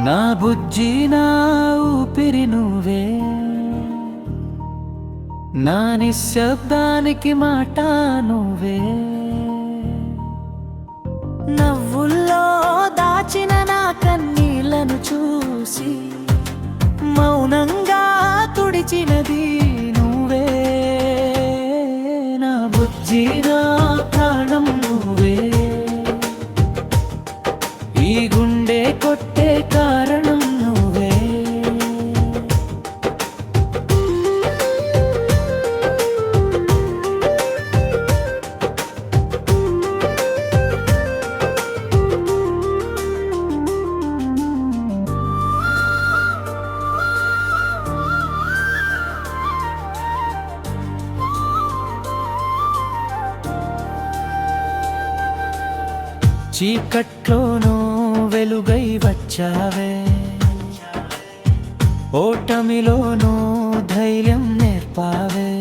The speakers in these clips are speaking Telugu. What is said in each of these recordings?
నా బుజ్జి నా ఊపిరి నువ్వే, నా నిశ్శబ్దానికి మాట నువ్వే. నవ్వుల్లో దాచిన నా కన్నీళ్లను చూసి మౌనంగా తుడిచినది నువ్వే. నా బుజ్జి నా ప్రాణం నువ్వే, ఈ గుండె కొట్టే కారణం నువ్వే. చీకట్లోనూ వెలుగై వచ్చావే, ఓటమిలోనూ ధైర్యం నేర్పావే.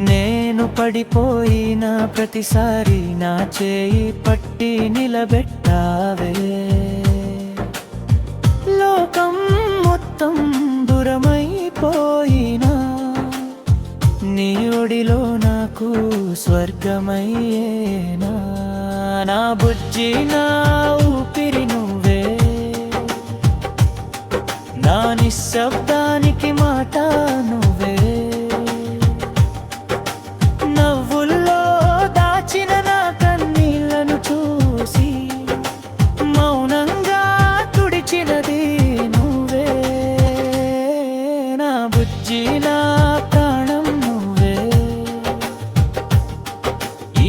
నేను పడిపోయిన ప్రతిసారి నా చేయి పట్టి నిలబెట్టావే. లోకం మొత్తం దూరమైపోయినా నీ ఒడిలో నాకు స్వర్గమయ్యేనా. నా బుజ్జి నా ఊపిరి నువ్వే, నా నిశ్శబ్దానికి మాట నువ్వే. నవ్వుల్లో దాచిన నా కన్నీళ్లను చూసి మౌనంగా తుడిచినది నువ్వే. నా బుజ్జి నా ప్రాణం నువ్వే,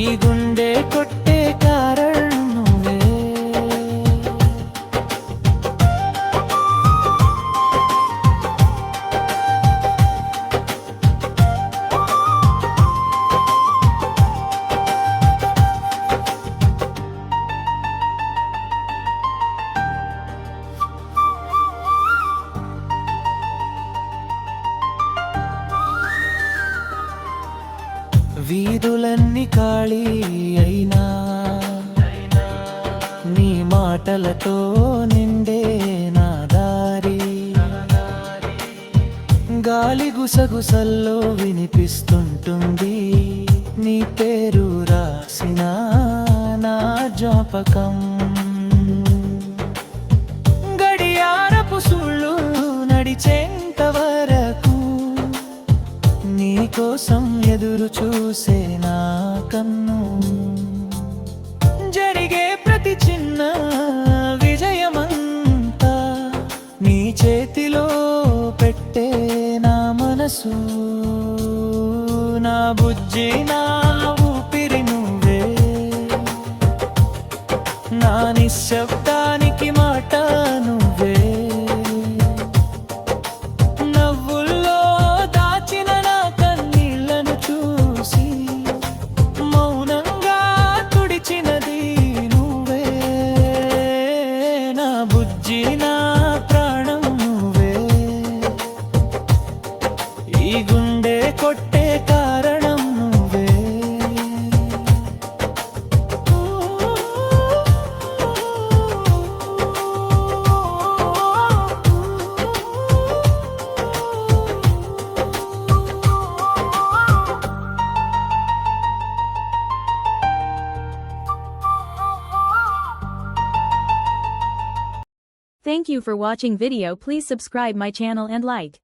ఈ గుండె కొట్టే కారణం నువ్వే. వీధులన్నీ ఖాళీ అయినా నీ మాటలతో నిండే నా దారి. గాలి గుసగుసల్లో వినిపిస్తుంటుంది నీ పేరు రాసిన నా జ్ఞాపకం. గడియారపు సుళ్ళు నడిచేంత వరకు నీకోసం ఎదురు చూసే నా కన్ను. జరిగే ప్రతి చిన్న విజయమంతా నీ చేతిలో పెట్టే నా మనసు. నా బుజ్జి నా ఊపిరి నువ్వే, నా నిశ్శబ్దానికి మాట నువ్వే. నవ్వుల్లో దాచిన నా కన్నీళ్లను చూసి మౌనంగా తుడిచినది నువ్వే. నా బుజ్జి నా ప్రాణం నువ్వే, ఈ గుండె కొట్టే కారణం నువ్వే. Thank you for watching video. Please subscribe my channel and like.